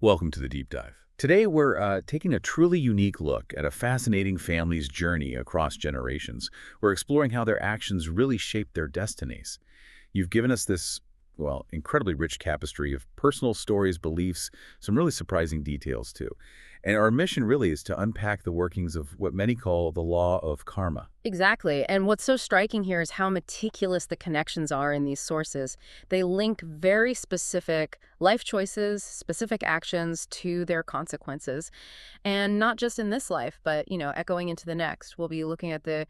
Welcome to the Deep Dive. Today, we're taking a truly unique look at a fascinating family's journey across generations. We're exploring how their actions really shape their destinies. You've given us this, well, incredibly rich tapestry of personal stories, beliefs, some really surprising details, too. And our mission really is to unpack the workings of what many call the law of karma. Exactly. And what's so striking here is how meticulous the connections are in these sources. They link very specific life choices, specific actions to their consequences. And not just in this life, but, echoing into the next. We'll be looking at the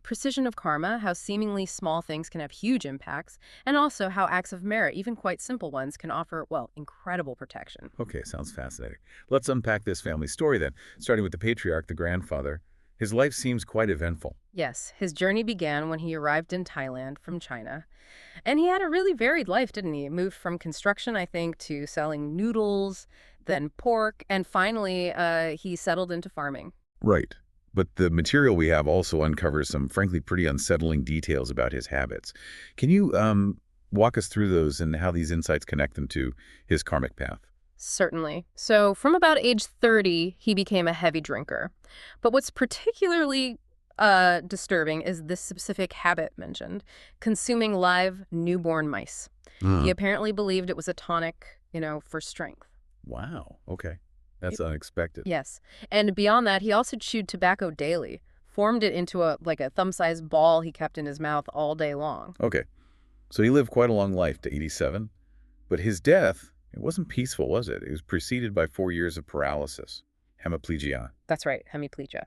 precision of karma, how seemingly small things can have huge impacts, and also how acts of merit, even quite simple ones, can offer, well, incredible protection. Okay, sounds fascinating. Let's unpack this family story then, starting with the patriarch, the grandfather. His life seems quite eventful. Yes, his journey began when he arrived in Thailand from China. And he had a really varied life, didn't he? Moved from construction, I think, to selling noodles, then pork, and finally he settled into farming. Right. But the material we have also uncovers some, frankly, pretty unsettling details about his habits. Can you walk us through those and how these insights connect them to his karmic path? Certainly. So from about age 30, he became a heavy drinker. But what's particularly disturbing is this specific habit mentioned, consuming live newborn mice. He Uh, apparently believed it was a tonic, for strength. wow. Okay. That's unexpected. Yes. And beyond that, he also chewed tobacco daily, formed it into a thumb-sized ball he kept in his mouth all day long. Okay. So he lived quite a long life to 87, but his death, it wasn't peaceful, was it? It was preceded by 4 years of paralysis, hemiplegia. That's right, hemiplegia.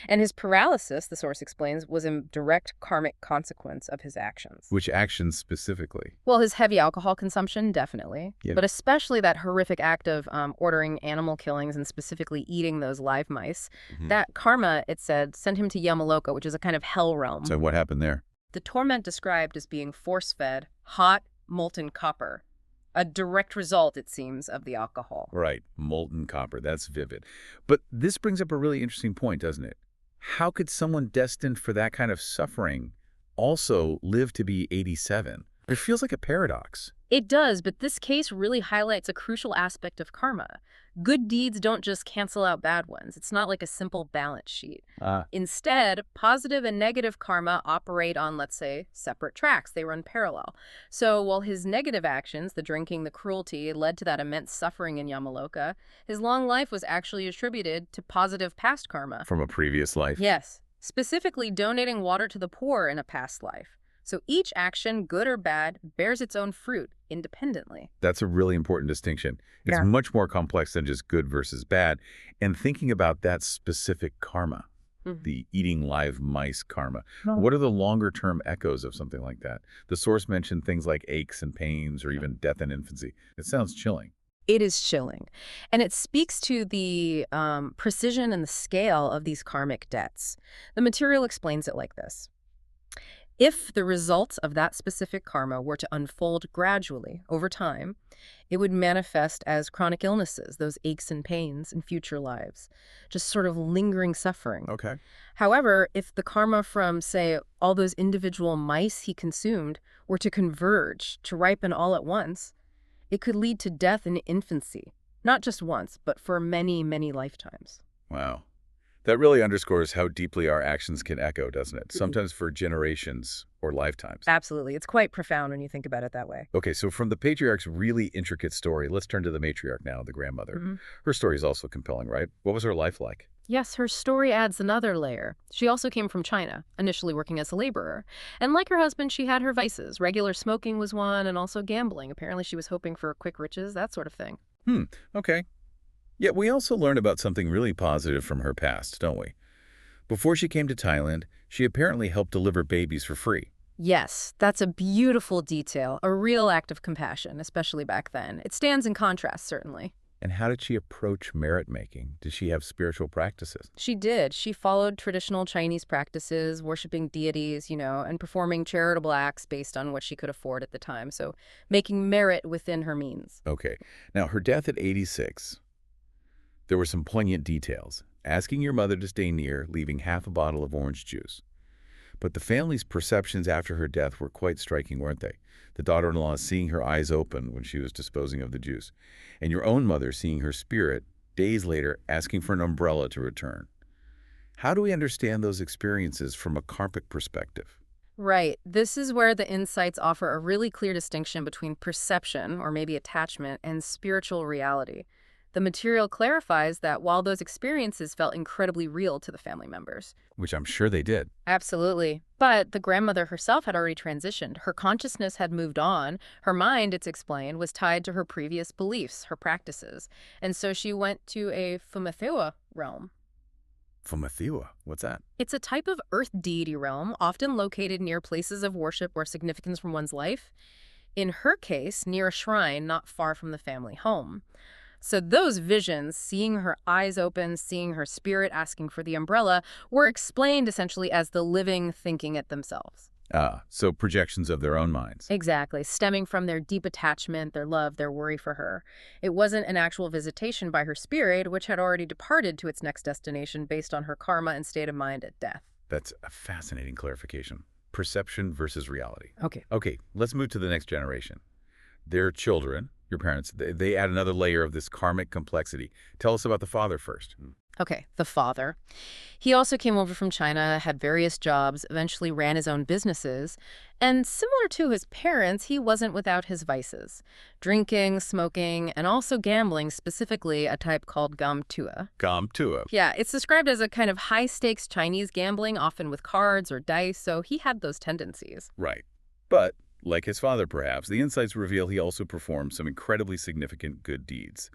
And his paralysis, the source explains, was a direct karmic consequence of his actions. Which actions specifically? Well, his heavy alcohol consumption, definitely. Yeah. But especially that horrific act of ordering animal killings and specifically eating those live mice. Mhm. That karma, it said, sent him to Yamaloka, which is a kind of hell realm. So what happened there? The torment described as being force-fed hot, molten copper. A direct result, it seems, of the alcohol. Right, molten copper. That's vivid. But this brings up a really interesting point, doesn't it? How could someone destined for that kind of suffering also live to be 87? It feels like a paradox. It does, but this case really highlights a crucial aspect of karma. Good deeds don't just cancel out bad ones. It's not like a simple balance sheet. Ah, Instead, positive and negative karma operate on, let's say, separate tracks. They run parallel. So while his negative actions, the drinking, the cruelty, led to that immense suffering in Yamaloka, his long life was actually attributed to positive past karma. from a previous life. Yes, specifically donating water to the poor in a past life. So each action, good or bad, bears its own fruit independently. That's a really important distinction. It's Yeah. much more complex than just good versus bad. And thinking about that specific karma, Mhm. the eating live mice karma, No. what are the longer-term echoes of something like that? The source mentioned things like aches and pains or even death in infancy. It sounds chilling. It is chilling. And it speaks to the precision and the scale of these karmic debts. The material explains it like this. If the results of that specific karma were to unfold gradually over time, it would manifest as chronic illnesses, those aches and pains in future lives, just sort of lingering suffering. Okay. However, if the karma from, say, all those individual mice he consumed were to converge, to ripen all at once, it could lead to death in infancy, not just once, but for many, many lifetimes. Wow. That really underscores how deeply our actions can echo, doesn't it? Sometimes for generations or lifetimes. Absolutely. It's quite profound when you think about it that way. Okay, so from the patriarch's really intricate story, let's turn to the matriarch now, the grandmother. Mhm. Her story is also compelling, right? What was her life like? Yes, her story adds another layer. She also came from China, initially working as a laborer. And like her husband, she had her vices. Regular smoking was one, and also gambling. Apparently she was hoping for quick riches, that sort of thing. Okay. Yet we also learn about something really positive from her past, don't we? Before she came to Thailand, she apparently helped deliver babies for free. Yes, that's a beautiful detail, a real act of compassion, especially back then. It stands in contrast, certainly. And how did she approach merit making? Did she have spiritual practices? She did. She followed traditional Chinese practices, worshiping deities, and performing charitable acts based on what she could afford at the time. So making merit within her means. Okay. Now, her death at 86, there were some poignant details. Asking your mother to stay near, leaving half a bottle of orange juice. But the family's perceptions after her death were quite striking, weren't they? The daughter-in-law seeing her eyes open when she was disposing of the juice, and your own mother seeing her spirit, days later, asking for an umbrella to return. How do we understand those experiences from a karmic perspective? Right. This is where the insights offer a really clear distinction between perception, or maybe attachment, and spiritual reality. The material clarifies that while those experiences felt incredibly real to the family members. Which I'm sure they did. Absolutely. But the grandmother herself had already transitioned. Her consciousness had moved on. Her mind, it's explained, was tied to her previous beliefs, her practices. And so she went to a Fumathewa realm. Fumathiwa, what's that? It's a type of earth deity realm, often located near places of worship or significance from one's life. In her case, near a shrine not far from the family home. So those visions, seeing her eyes open, seeing her spirit asking for the umbrella, were explained essentially as the living thinking it themselves. Ah, so projections of their own minds. Exactly, stemming from their deep attachment, their love, their worry for her. It wasn't an actual visitation by her spirit, which had already departed to its next destination based on her karma and state of mind at death. That's a fascinating clarification. Perception versus reality. Okay. Okay, let's move to the next generation. Their children, your parents, they add another layer of this karmic complexity. Tell us about the father first. Okay, the father. He also came over from China, had various jobs, eventually ran his own businesses, and similar to his parents, he wasn't without his vices. Drinking, smoking, and also gambling, specifically a type called gam tua. Gam tua. Yeah, it's described as a kind of high-stakes Chinese gambling, often with cards or dice, so he had those tendencies. Right. But, like his father perhaps, the insights reveal he also performed some incredibly significant good deeds.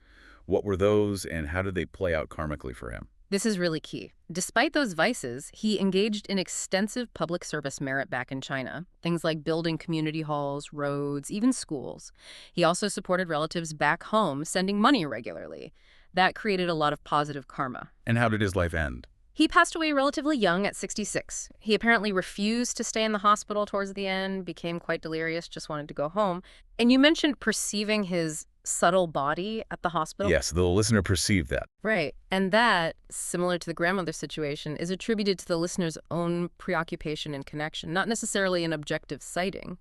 What were those, and how did they play out karmically for him? This is really key. Despite those vices, he engaged in extensive public service merit back in China, things like building community halls, roads, even schools. He also supported relatives back home, sending money regularly. That created a lot of positive karma. And how did his life end? He passed away relatively young at 66. He apparently refused to stay in the hospital towards the end, became quite delirious, just wanted to go home. And you mentioned perceiving his subtle body at the hospital. Yes, the listener perceived that. Right. And that, similar to the grandmother situation, is attributed to the listener's own preoccupation and connection, not necessarily an objective sighting.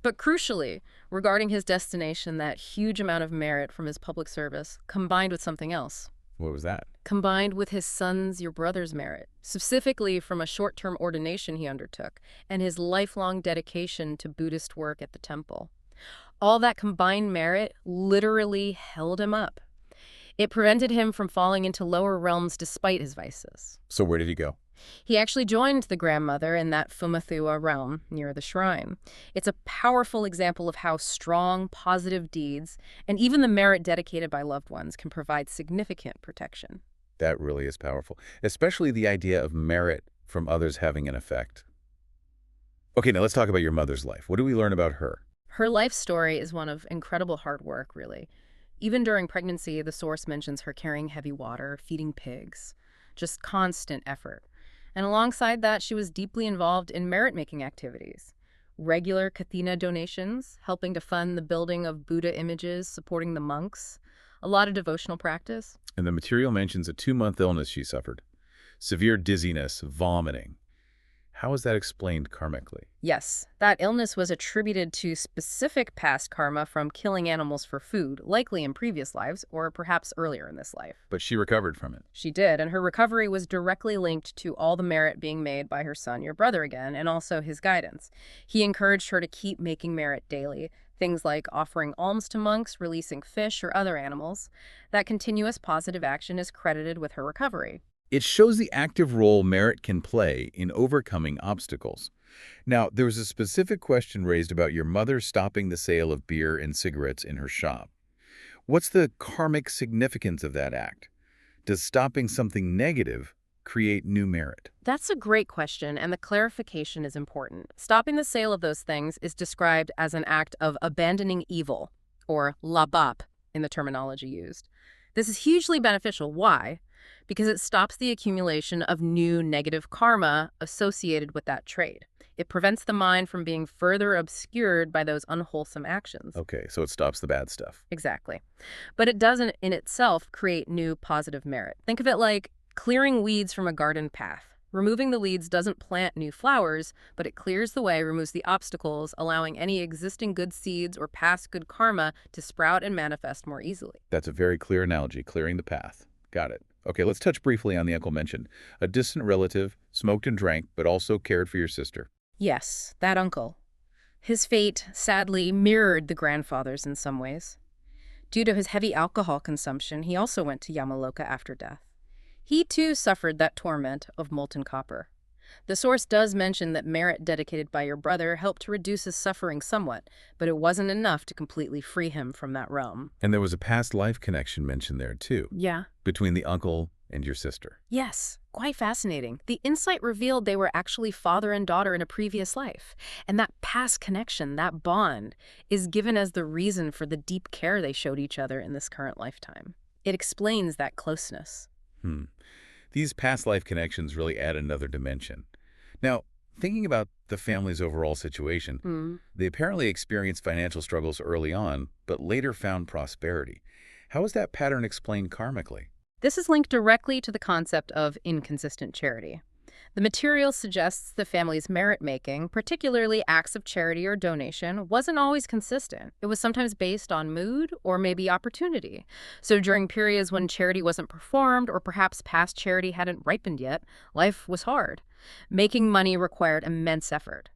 But crucially, regarding his destination, that huge amount of merit from his public service combined with something else. What was that? Combined with his son's, your brother's merit, specifically from a short-term ordination he undertook, and his lifelong dedication to Buddhist work at the temple. All that combined merit literally held him up. It prevented him from falling into lower realms despite his vices. So where did he go? He actually joined the grandmother in that Fumathewa realm near the shrine. It's a powerful example of how strong, positive deeds, and even the merit dedicated by loved ones, can provide significant protection. That really is powerful, especially the idea of merit from others having an effect. Okay, now let's talk about your mother's life. What do we learn about her? Her life story is one of incredible hard work, really. Even during pregnancy, the source mentions her carrying heavy water, feeding pigs, just constant effort. And alongside that, she was deeply involved in merit-making activities. Regular kathina donations, helping to fund the building of Buddha images, supporting the monks. A lot of devotional practice. And the material mentions a 2-month illness she suffered. Severe dizziness, vomiting. How is that explained karmically? Yes, that illness was attributed to specific past karma from killing animals for food, likely in previous lives, or perhaps earlier in this life. But she recovered from it. She did, and her recovery was directly linked to all the merit being made by her son, your brother again, and also his guidance. He encouraged her to keep making merit daily, things like offering alms to monks, releasing fish or other animals. That continuous positive action is credited with her recovery. It shows the active role merit can play in overcoming obstacles. Now, there was a specific question raised about your mother stopping the sale of beer and cigarettes in her shop. What's the karmic significance of that act? Does stopping something negative create new merit? That's a great question, and the clarification is important. Stopping the sale of those things is described as an act of abandoning evil, or labap in the terminology used. This is hugely beneficial. Why? Because it stops the accumulation of new negative karma associated with that trade. It prevents the mind from being further obscured by those unwholesome actions. Okay, so it stops the bad stuff. Exactly. But it doesn't in itself create new positive merit. Think of it like clearing weeds from a garden path. Removing the leads doesn't plant new flowers, but it clears the way, removes the obstacles, allowing any existing good seeds or past good karma to sprout and manifest more easily. That's a very clear analogy, clearing the path. Got it. Okay, let's touch briefly on the uncle mentioned. A distant relative, smoked and drank, but also cared for your sister. Yes, that uncle. His fate, sadly, mirrored the grandfather's in some ways. Due to his heavy alcohol consumption, he also went to Yamaloka after death. He too suffered that torment of molten copper. The source does mention that merit dedicated by your brother helped to reduce his suffering somewhat, but it wasn't enough to completely free him from that realm. And there was a past life connection mentioned there, too, Yeah. between the uncle and your sister. Yes, quite fascinating. The insight revealed they were actually father and daughter in a previous life. And that past connection, that bond, is given as the reason for the deep care they showed each other in this current lifetime. It explains that closeness. Hmm. These past life connections really add another dimension. Now, thinking about the family's overall situation, they apparently experienced financial struggles early on, but later found prosperity. How is that pattern explained karmically? This is linked directly to the concept of inconsistent charity. The material suggests the family's merit-making, particularly acts of charity or donation, wasn't always consistent. It was sometimes based on mood or maybe opportunity. So during periods when charity wasn't performed or perhaps past charity hadn't ripened yet, life was hard. Making money required immense effort.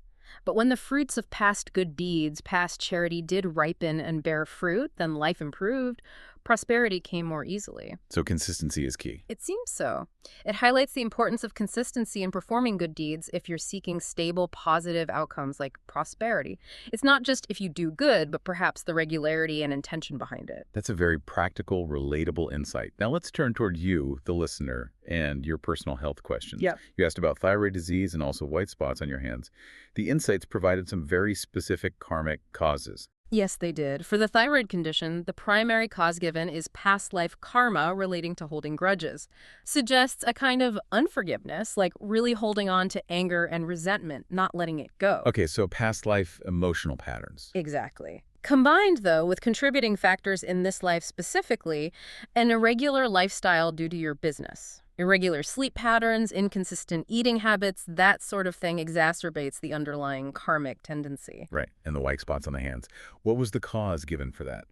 But when the fruits of past good deeds, past charity did ripen and bear fruit, then life improved, prosperity came more easily. So consistency is key. It seems so. It highlights the importance of consistency in performing good deeds if you're seeking stable, positive outcomes like prosperity. It's not just if you do good, but perhaps the regularity and intention behind it. That's a very practical, relatable insight. Now let's turn toward you, the listener, and your personal health questions. Yep. You asked about thyroid disease and also white spots on your hands. The insights provided some very specific karmic causes. Yes, they did. For the thyroid condition, the primary cause given is past life karma relating to holding grudges. Suggests a kind of unforgiveness, like really holding on to anger and resentment, not letting it go. Okay, so past life emotional patterns. Exactly. Combined, though, with contributing factors in this life specifically, an irregular lifestyle due to your business. Irregular sleep patterns, inconsistent eating habits, that sort of thing exacerbates the underlying karmic tendency. Right, and the white spots on the hands. What was the cause given for that?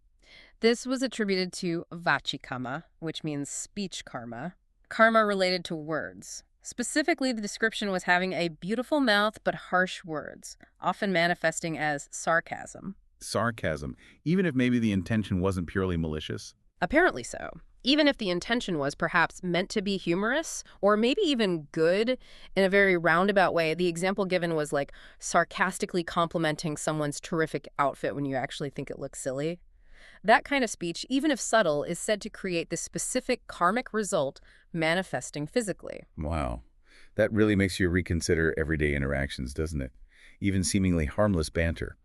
This was attributed to vachikama, which means speech karma, karma related to words. Specifically, the description was having a beautiful mouth but harsh words, often manifesting as sarcasm. Sarcasm, even if maybe the intention wasn't purely malicious? Apparently so. Even if the intention was perhaps meant to be humorous or maybe even good in a very roundabout way, the example given was like sarcastically complimenting someone's terrific outfit when you actually think it looks silly. That kind of speech, even if subtle, is said to create this specific karmic result manifesting physically. Wow. That really makes you reconsider everyday interactions, doesn't it? Even seemingly harmless banter.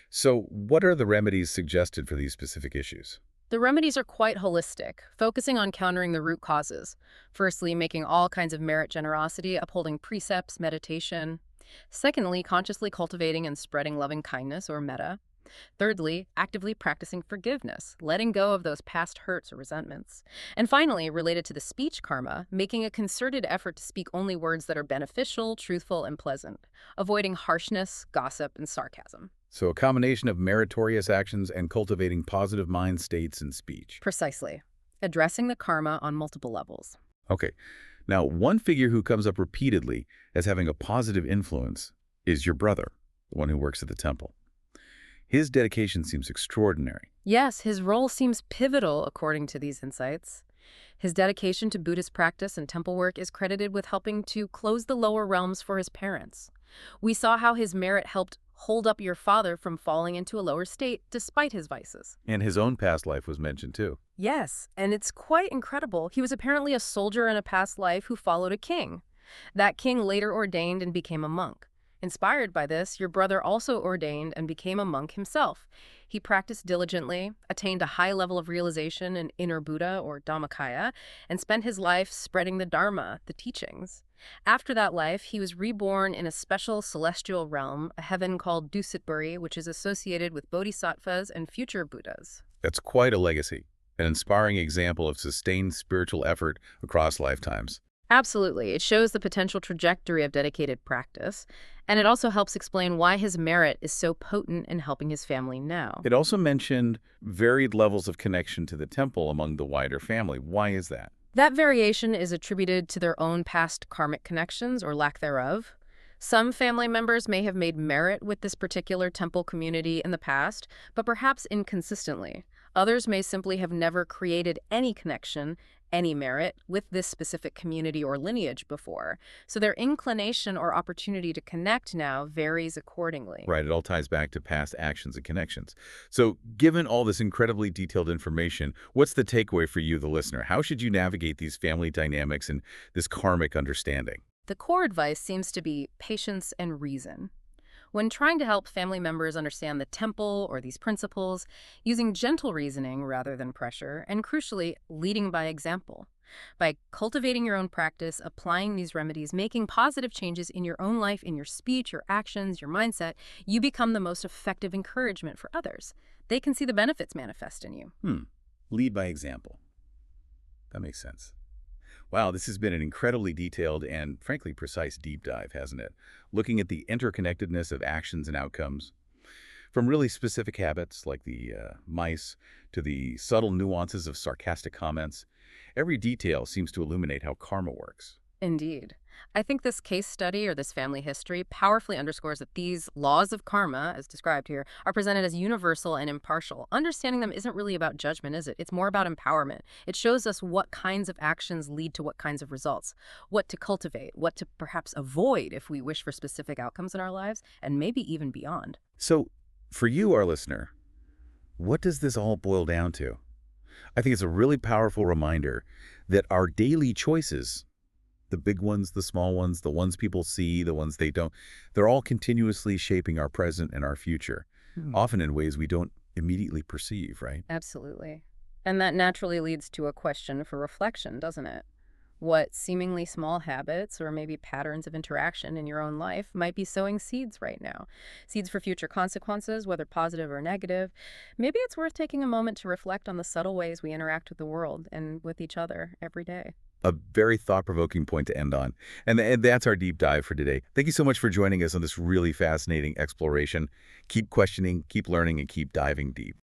So what are the remedies suggested for these specific issues? The remedies are quite holistic, focusing on countering the root causes. Firstly, making all kinds of merit generosity, upholding precepts, meditation. Secondly, consciously cultivating and spreading loving kindness or metta. Thirdly, actively practicing forgiveness, letting go of those past hurts or resentments. And finally, related to the speech karma, making a concerted effort to speak only words that are beneficial, truthful, and pleasant, avoiding harshness, gossip, and sarcasm. So a combination of meritorious actions and cultivating positive mind states in speech. Precisely. Addressing the karma on multiple levels. Okay. Now, one figure who comes up repeatedly as having a positive influence is your brother, the one who works at the temple. His dedication seems extraordinary. Yes, his role seems pivotal according to these insights. His dedication to Buddhist practice and temple work is credited with helping to close the lower realms for his parents. We saw how his merit helped hold up your father from falling into a lower state despite his vices. And his own past life was mentioned too. Yes, and it's quite incredible. He was apparently a soldier in a past life who followed a king. That king later ordained and became a monk. Inspired by this, your brother also ordained and became a monk himself. He practiced diligently, attained a high level of realization in inner Buddha or Dhammakaya, and spent his life spreading the Dharma, the teachings. After that life, he was reborn in a special celestial realm, a heaven called Dusitburi, which is associated with bodhisattvas and future Buddhas. That's quite a legacy, an inspiring example of sustained spiritual effort across lifetimes. Absolutely. It shows the potential trajectory of dedicated practice, and it also helps explain why his merit is so potent in helping his family now. It also mentioned varied levels of connection to the temple among the wider family. Why is that? That variation is attributed to their own past karmic connections or lack thereof. Some family members may have made merit with this particular temple community in the past, but perhaps inconsistently. Others may simply have never created any connection, any merit, with this specific community or lineage before. So their inclination or opportunity to connect now varies accordingly. Right, it all ties back to past actions and connections. So, given all this incredibly detailed information, what's the takeaway for you, the listener? How should you navigate these family dynamics and this karmic understanding? The core advice seems to be patience and reason. When trying to help family members understand the temple or these principles, using gentle reasoning rather than pressure, and crucially, leading by example. By cultivating your own practice, applying these remedies, making positive changes in your own life, in your speech, your actions, your mindset, you become the most effective encouragement for others. They can see the benefits manifest in you. Lead by example. That makes sense. Wow, this has been an incredibly detailed and, frankly, precise deep dive, hasn't it? Looking at the interconnectedness of actions and outcomes, from really specific habits like the mice to the subtle nuances of sarcastic comments. Every detail seems to illuminate how karma works. Indeed. I think this case study or this family history powerfully underscores that these laws of karma, as described here, are presented as universal and impartial. Understanding them isn't really about judgment, is it? It's more about empowerment. It shows us what kinds of actions lead to what kinds of results, what to cultivate, what to perhaps avoid if we wish for specific outcomes in our lives, and maybe even beyond. So, for you, our listener, what does this all boil down to? I think it's a really powerful reminder that our daily choices, the big ones, the small ones, the ones people see, the ones they don't, they're all continuously shaping our present and our future, often in ways we don't immediately perceive, right? Absolutely. And that naturally leads to a question for reflection, doesn't it? What seemingly small habits or maybe patterns of interaction in your own life might be sowing seeds right now? Seeds for future consequences, whether positive or negative. Maybe it's worth taking a moment to reflect on the subtle ways we interact with the world and with each other every day. A very thought-provoking point to end on. And that's our deep dive for today. Thank you so much for joining us on this really fascinating exploration. Keep questioning, keep learning, and keep diving deep.